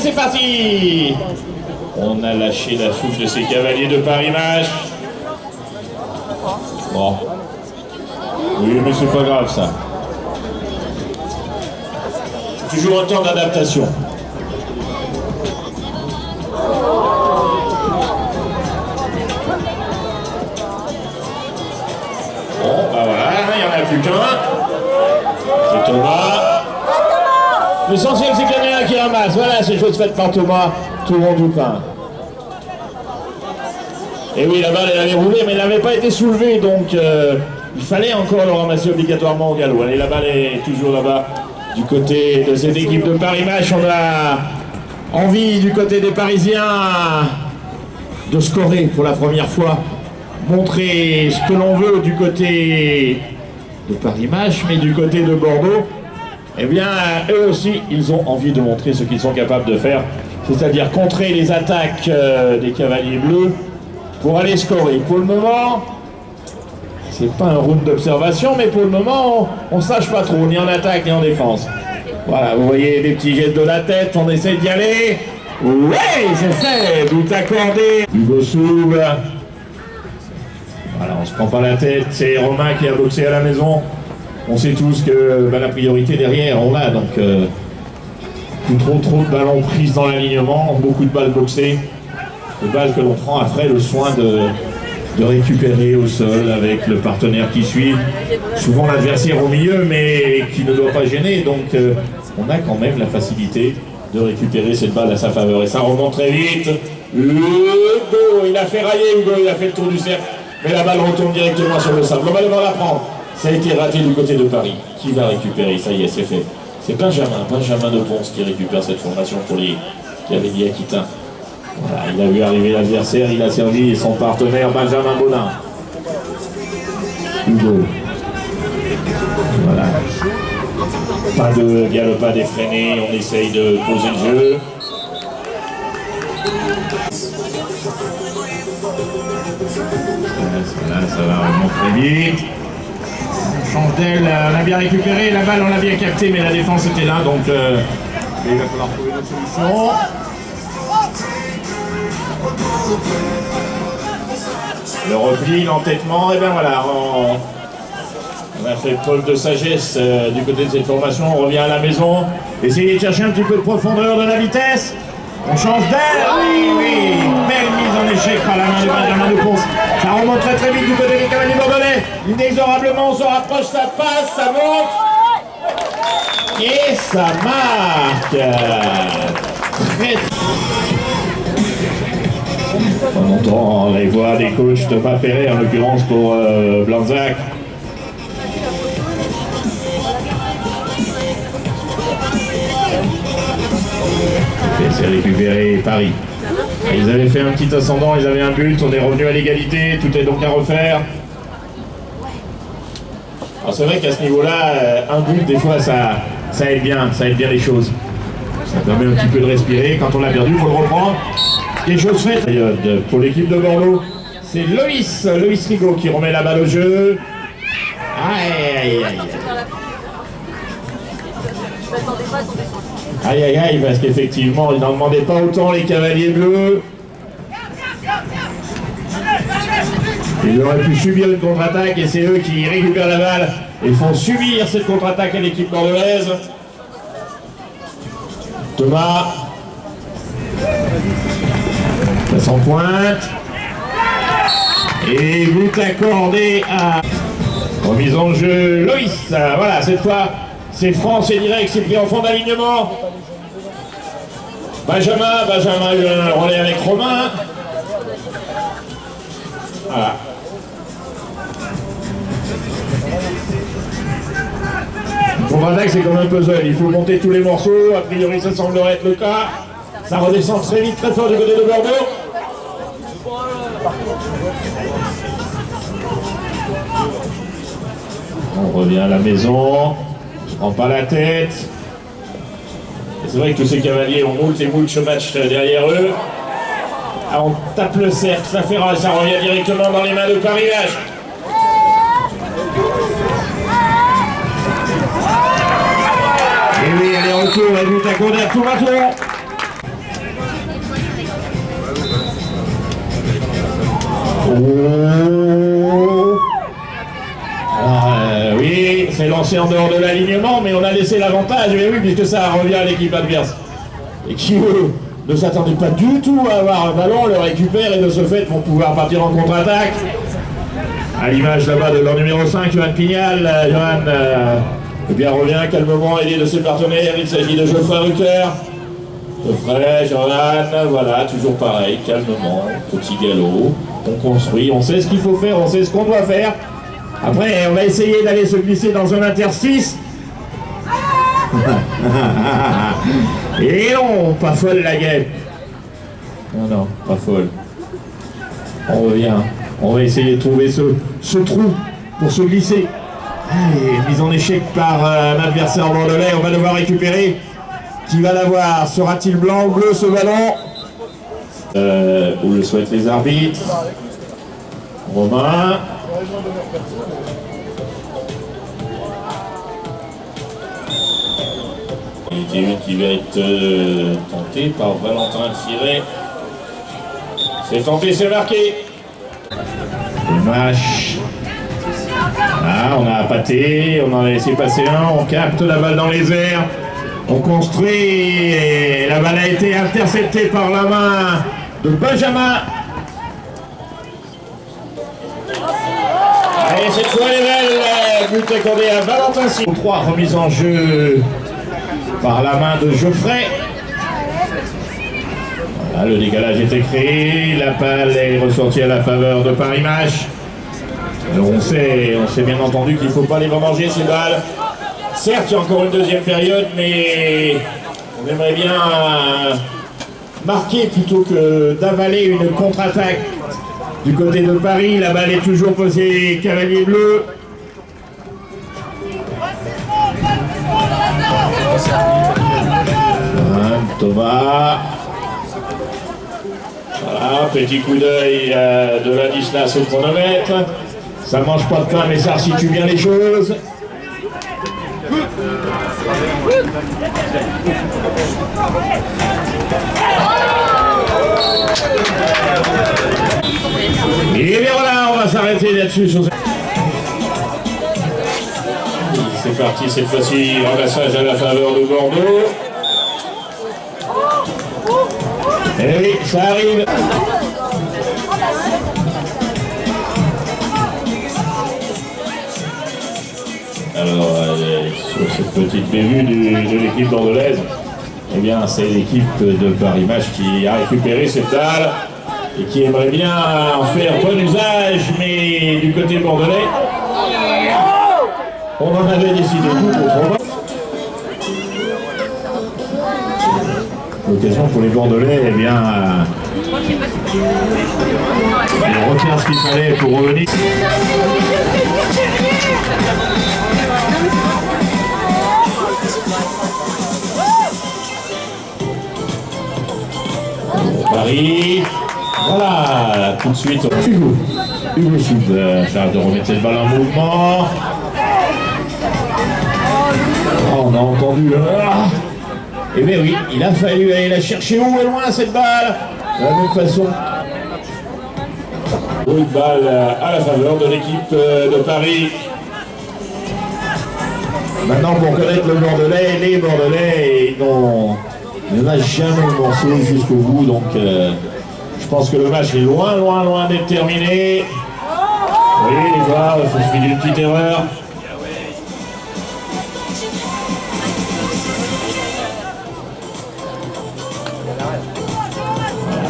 c'est parti. On a lâché la souffle de ces cavaliers de Paris-Match. Bon. Oui, mais c'est pas grave ça. Toujours un temps d'adaptation. Bon, bah voilà, il n'y en a plus qu'un. C'est Thomas. L'essentiel, c'est qu'il y en a un qui ramasse. Voilà, c'est chose faite par Thomas. Tout le monde ou pas. Et oui, la balle, elle avait roulé, mais elle n'avait pas été soulevée, donc il fallait encore le ramasser obligatoirement au galop. Allez, la balle est toujours là-bas, du côté de cette équipe de Paris-Match. On a envie, du côté des Parisiens, de scorer pour la première fois. Montrer ce que l'on veut du côté de Paris-Match, mais du côté de Bordeaux, eh bien, eux aussi, ils ont envie de montrer ce qu'ils sont capables de faire, c'est-à-dire contrer les attaques des cavaliers bleus pour aller scorer. Pour le moment, c'est pas un round d'observation, mais pour le moment, on ne sache pas trop, ni en attaque, ni en défense. Voilà, vous voyez des petits gestes de la tête, on essaie d'y aller. Oui, c'est fait, but accordé. Hugo Soub. Voilà, on se prend pas la tête, c'est Romain qui a boxé à la maison. On sait tous que la priorité derrière, on l'a, donc trop de ballons pris dans l'alignement, beaucoup de balles boxées, des balles que l'on prend après le soin de récupérer au sol avec le partenaire qui suit, souvent l'adversaire au milieu, mais qui ne doit pas gêner, donc on a quand même la facilité de récupérer cette balle à sa faveur, et ça remonte très vite. Hugo, il a fait railler Hugo, il a fait le tour du cercle. Mais la balle retourne directement sur le sable. On va devoir la prendre. Ça a été raté du côté de Paris. Qui va récupérer? Ça y est, c'est fait. C'est Benjamin de Ponce qui récupère cette formation pour les cavaliers aquitains. Voilà, il a vu arriver l'adversaire, il a servi son partenaire Benjamin Bonin. Hugo. Voilà. Pas de galopade effrénée, on essaye de poser le jeu. Là, ça va remonter très vite. On change d'aile, on a bien récupéré, la balle on l'a bien captée, mais la défense était là, donc il va falloir trouver une autre solution. Le repli, l'entêtement, et bien voilà, on a fait preuve de sagesse du côté de cette formation, on revient à la maison, essayez de chercher un petit peu de profondeur, de la vitesse. On change d'aile, oui, belle mise en échec par la main de Benjamin de Ponce. Ça remonte très vite du côté des cavaliers bordelais. Inexorablement, on se rapproche, ça passe, ça monte. Et ça marque. On entend les voix des coachs de Thomas Perret, en l'occurrence pour Blanzac. C'est récupéré Paris. Ils avaient fait un petit ascendant, ils avaient un but, on est revenu à l'égalité, tout est donc à refaire. Alors c'est vrai qu'à ce niveau-là, un but, des fois, ça aide bien les choses. Ça permet un petit peu de respirer. Quand on l'a perdu, il faut le reprendre. Quelque chose fait. Pour l'équipe de Bordeaux, c'est Loïs Rigaud qui remet la balle au jeu. Aïe. Aïe, parce qu'effectivement, ils n'en demandaient pas autant, les cavaliers bleus. Ils auraient pu subir une contre-attaque et c'est eux qui récupèrent la balle et font subir cette contre-attaque à l'équipe bordelaise. Thomas. Passe en pointe. Et but accordé à... Remise en jeu, Loïs. Voilà, cette fois... C'est franc, c'est direct, c'est pris en fond d'alignement. Benjamin, le relais avec Romain. Voilà. Une contre-attaque, c'est comme un puzzle. Il faut monter tous les morceaux. A priori, ça semblerait être le cas. Ça redescend très vite, très fort du côté de Bordeaux. On revient à la maison. On ne prend pas la tête. C'est vrai que tous ces cavaliers ont moult et moult ce match derrière eux. Ah, on tape le cercle, ça fait rage, ça revient directement dans les mains de Paris-Match. Et oui, allez, retour, et but accordé à Tour. lancé en dehors de l'alignement, mais on a laissé l'avantage, mais oui, puisque ça revient à l'équipe adverse. Et qui, eux, ne s'attendaient pas du tout à avoir un ballon, le récupère et de ce fait vont pouvoir partir en contre-attaque. À l'image là-bas de leur numéro 5, Johan Pignal. Johan eh bien, revient calmement aidé de ses partenaires. Il s'agit de Geoffrey Rucker. Geoffrey, Johan, voilà, toujours pareil, calmement, petit galop. On construit, on sait ce qu'il faut faire, on sait ce qu'on doit faire. Après, on va essayer d'aller se glisser dans un interstice. Et non, pas folle la guêpe. Non, non, pas folle. On revient. On va essayer de trouver ce trou pour se glisser. Allez, mise en échec par un adversaire bordelais. On va devoir récupérer. Qui va l'avoir? Sera-t-il blanc ou bleu ce ballon? Où le souhaitent les arbitres. Romain. Il y a une qui va être tentée par Valentin Thierry. C'est tenté, c'est marqué. Le match. Ah, on a appâté, on en a laissé passer un, on capte la balle dans les airs, on construit et la balle a été interceptée par la main de Benjamin. Allez, cette fois les belles, but accordé à Valentin Thierry. 3 remises en jeu par la main de Geoffrey. Voilà, le décalage était créé, la balle est ressortie à la faveur de Paris Match. Alors on sait bien entendu qu'il ne faut pas les vendanger ces balles. Certes, il y a encore une deuxième période, mais on aimerait bien marquer plutôt que d'avaler une contre-attaque du côté de Paris. La balle est toujours posée cavalier bleu. Thomas. Voilà, petit coup d'œil de Ladislas au chronomètre. Ça mange pas de pain, mais ça situe bien les choses. Et bien voilà, on va s'arrêter là-dessus. C'est parti cette fois-ci, ramassage à la faveur de Bordeaux. Et oui, ça arrive. Alors, sur cette petite bévue de l'équipe bordelaise, eh bien, c'est l'équipe de Paris Match qui a récupéré cette balle et qui aimerait bien en faire bon usage, mais du côté bordelais, on en avait décidé tout autrement. L'occasion pour les Bordelais, eh bien, de refaire ce qu'il fallait pour revenir. Paris, voilà, tout de suite. Hugo Soud charge de remettre cette balle en mouvement. Oh, on a entendu le... Eh bien oui, il a fallu aller la chercher haut et loin cette balle. De la même façon. Une balle à la faveur de l'équipe de Paris. Maintenant pour connaître le Bordelais, les Bordelais, il n'y en a jamais le morceau jusqu'au bout. Donc je pense que le match est loin, loin, loin d'être terminé. Oui, les gars, il faut suivre une petite erreur.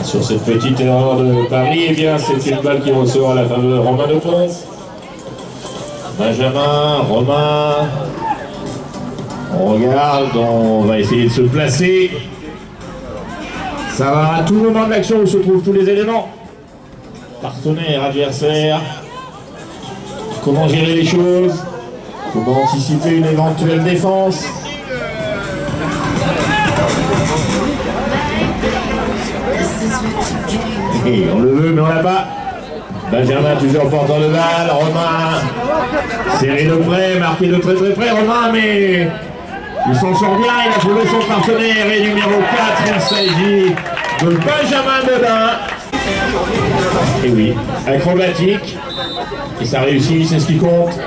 Sur cette petite erreur de Paris, eh bien c'est une balle qui ressort à la faveur de Romain de Ponce. Benjamin, Romain. On regarde, on va essayer de se placer. Ça va à tout moment de l'action où se trouvent tous les éléments. Partenaire, adversaire. Comment gérer les choses? Comment anticiper une éventuelle défense? Et on le veut, mais on l'a pas. Benjamin toujours portant de balle. Romain serré de près, marqué de très très près. Romain, mais il s'en sort bien. Il a trouvé son partenaire. Et numéro 4, il s'agit de Benjamin Dedin. Et oui, acrobatique. Et ça réussit, c'est ce qui compte.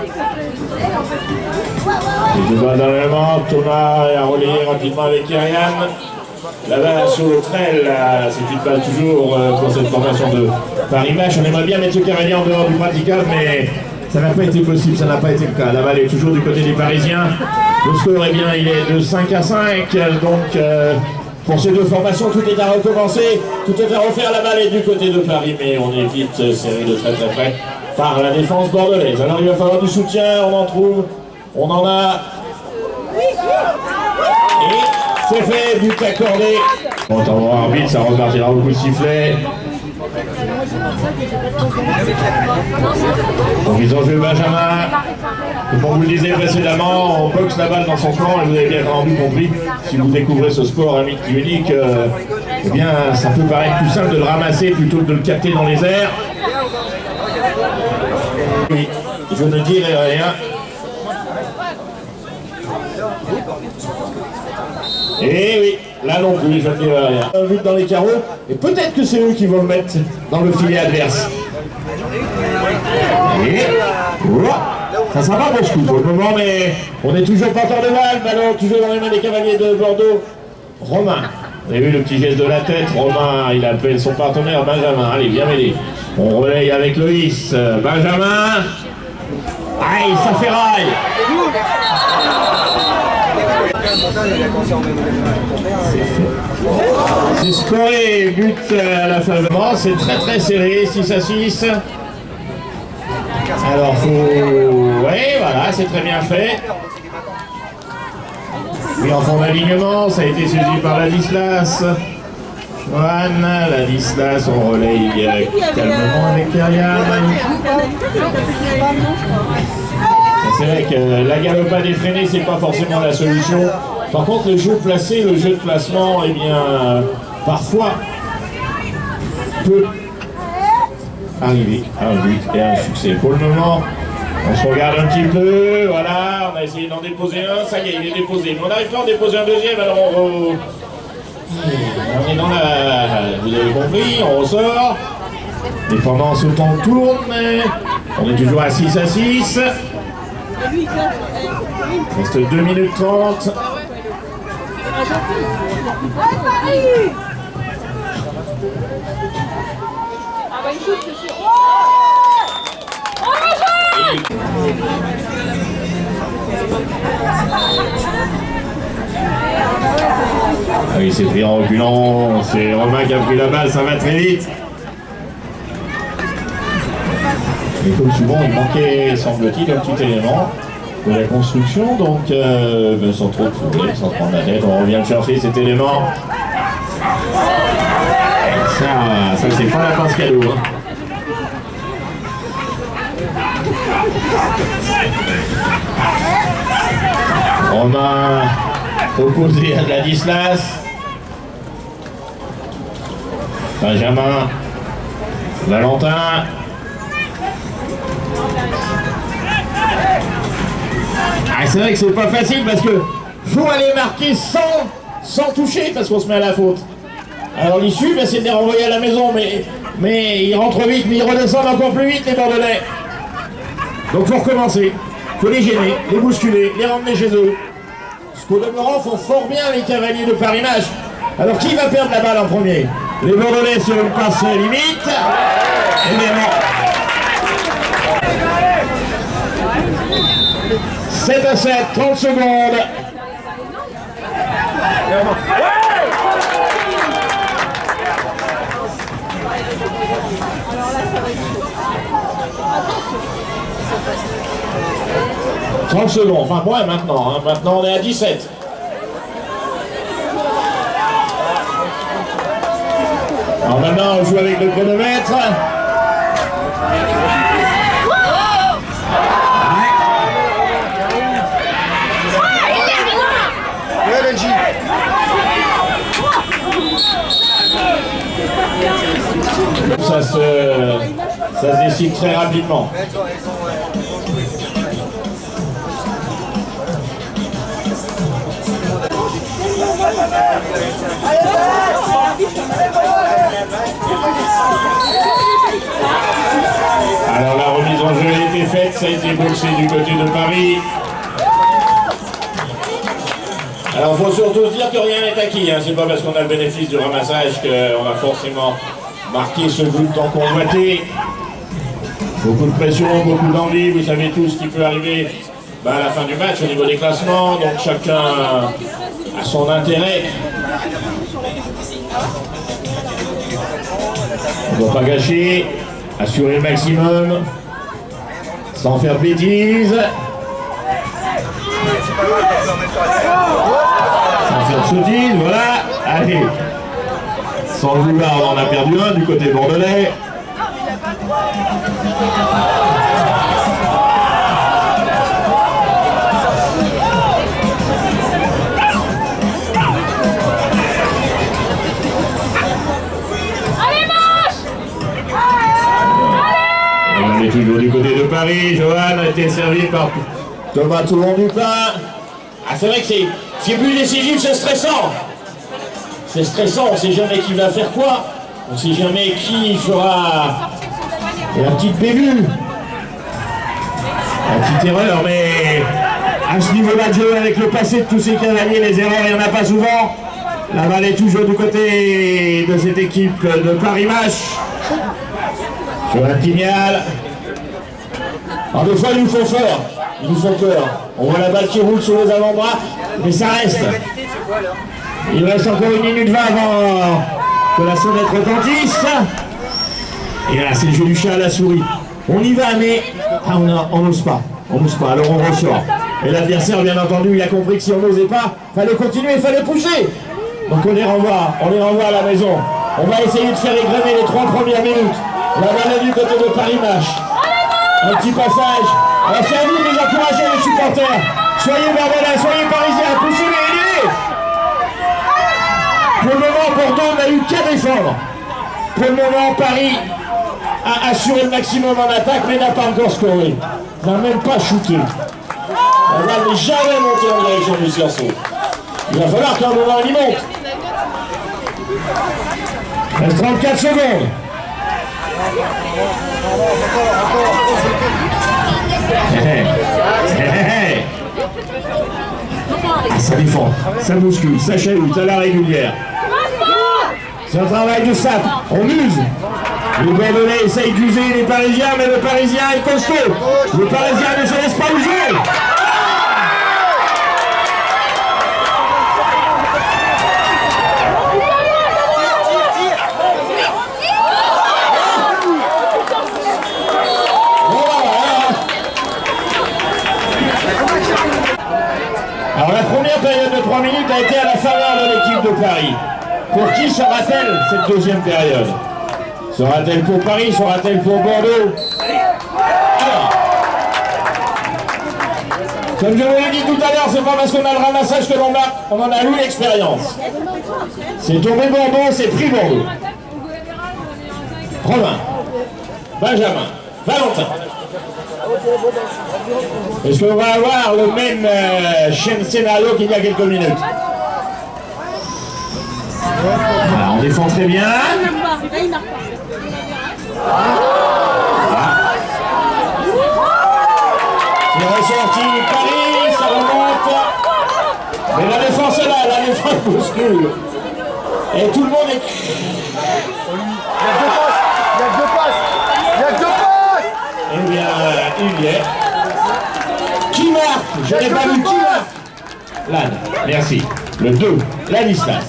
Et de bas dans l'élément, Thomas a relayé rapidement avec Kyrian. Là-bas sur le trail, c'est une balle toujours pour cette formation de Paris-Match. On aimerait bien mettre ce cavalier en dehors du praticable, mais ça n'a pas été possible, ça n'a pas été le cas. La balle est toujours du côté des Parisiens. Le score, eh bien, il est de 5-5. Donc, pour ces deux formations, tout est à recommencer, tout est à refaire. La balle est du côté de Paris, mais on est vite serré de très très près par la défense bordelaise. Alors, il va falloir du soutien, on en trouve, on en a. Et c'est fait, but accordé. Bon, on va voir arbitre, ça repartira au coup de sifflet. Donc ils ont joué Benjamin. Comme on vous le disait précédemment, on boxe la balle dans son camp et vous avez bien entendu compris, si vous découvrez ce sport ami unique, eh bien ça peut paraître plus simple de le ramasser plutôt que de le capter dans les airs. Oui, je ne dirai rien. Et oui, là non plus, je ne dirai rien. Un but dans les carreaux, et peut-être que c'est eux qui vont le mettre dans le filet adverse. Et voilà, ça va pour ce coup pour le moment, mais on est toujours porteur de balle, ballon toujours dans les mains des cavaliers de Bordeaux. Romain, vous avez vu le petit geste de la tête, Romain, il appelle son partenaire Benjamin, allez viens m'aider. On relaye avec Loïs, Benjamin, aïe, ça ferraille. C'est scoré, but à la faveur, c'est très serré, 6-6. Alors faut... Oui, voilà, c'est très bien fait. Oui, en fond d'alignement, ça a été saisi par Ladislas. Johan, Ladislas, on relaye calmement avec Kyrian. C'est vrai que la galopade effrénée, c'est pas forcément la solution. Par contre, le jeu placé, le jeu de placement, eh bien, parfois, peut arriver à un but et à un succès. Pour le moment, on se regarde un petit peu, voilà, on a essayé d'en déposer un, ça y est, il est déposé. Mais on n'arrive pas à en déposer un deuxième, alors on est dans la... Vous avez compris, on ressort. Et pendant ce temps tourne, on est toujours à 6-6. Il reste 2 minutes 30. Ah oui, c'est pris en reculant, c'est Romain qui a pris la balle, ça va très vite. Et comme souvent, il manquait, semble-t-il, un petit élément de la construction, donc sans trop de fouler, sans prendre la tête, on revient chercher cet élément. Ça c'est pas la passe cadeau. Hein. Romain opposé à Ladislas. Benjamin. Valentin. C'est vrai que c'est pas facile parce que faut aller marquer sans toucher parce qu'on se met à la faute. Alors l'issue, c'est de les renvoyer à la maison, mais ils rentrent vite, mais ils redescendent encore plus vite les Bordelais. Donc faut recommencer, faut les gêner, les bousculer, les ramener chez eux. Ce qu'au demeurant font fort bien les cavaliers de Paris-Match. Alors qui va perdre la balle en premier? Les Bordelais sur une passe limite. Évidemment. 7-7, 30 secondes. « 30 secondes, enfin ouais maintenant, hein. Maintenant on est à 17. Alors maintenant on joue avec le chronomètre. Ça se décide très rapidement. Alors la remise en jeu a été faite, ça a été boxé du côté de Paris. Alors, il faut surtout se dire que rien n'est acquis. Hein. C'est pas parce qu'on a le bénéfice du ramassage qu'on va forcément marquer ce but tant convoité. Beaucoup de pression, beaucoup d'envie. Vous savez tous ce qui peut arriver à la fin du match au niveau des classements. Donc, chacun a son intérêt. On ne doit pas gâcher. Assurer le maximum. Sans faire de bêtises. Sans faire de sottises, voilà. Allez. Sans le vouloir, on en a perdu un du côté bordelais. On est toujours du côté de Paris. Johan a été servi par Thomas Toulon-Dupin. Ah, c'est vrai que c'est plus décisif, c'est stressant. C'est stressant, on ne sait jamais qui va faire quoi. On ne sait jamais qui fera la petite bévue. La petite erreur, mais à ce niveau-là de jeu, avec le passé de tous ces cavaliers, les erreurs, il n'y en a pas souvent. La balle est toujours du côté de cette équipe de Paris Match. Sur la Pignal. Alors des fois, ils nous font peur. Ils nous font peur. On voit la balle qui roule sur les avant-bras, mais ça reste. Il reste encore 1 minute 20 avant que la sonnette retentisse. Et là, c'est le jeu du chat à la souris. On y va, mais on n'ose pas. On n'ose pas, alors on ressort. Et l'adversaire, bien entendu, il a compris que si on n'osait pas, il fallait continuer, il fallait pousser. Donc on les renvoie à la maison. On va essayer de faire égrener les 3 premières minutes. La balle est du côté de Paris Match. Un petit passage. Alors c'est à vous de les encourager, les supporters. Soyez barbelins, soyez parisiens, poussez-les. Pour le moment, Bordeaux n'a eu qu'à défendre. Pour le moment, Paris a assuré le maximum en attaque, mais n'a pas encore scoré. N'a même pas shooté. La balle n'est jamais montée en direction du cerceau. Il va falloir qu'à un moment, il monte. Il reste 34 secondes. Ça défend, ça bouscule, ça chahute à la régulière. C'est un travail de sape, on use. Les Bordelais essayent d'user les Parisiens, mais le Parisien est costaud. Le Parisien ne se laisse pas user. Alors la première période de 3 minutes a été à la faveur de l'équipe de Paris. Pour qui sera-t-elle cette deuxième période? Sera-t-elle pour Paris? Sera-t-elle pour Bordeaux? Alors, comme je vous l'ai dit tout à l'heure, c'est pas parce qu'on a le ramassage que l'on marque, on en a eu l'expérience. C'est tombé Bordeaux, c'est pris Bordeaux. Romain, Benjamin, Valentin. Est-ce qu'on va avoir le même scénario qu'il y a quelques minutes? Alors, on défend très bien. C'est ressorti Paris, ça remonte. Mais la défense est là, la défense bouscule. Et tout le monde est... Il y a deux passes. Eh bien, il y est. Qui marque? Je n'ai pas vu qui marque. Lannes, merci. Le 2, Ladislas.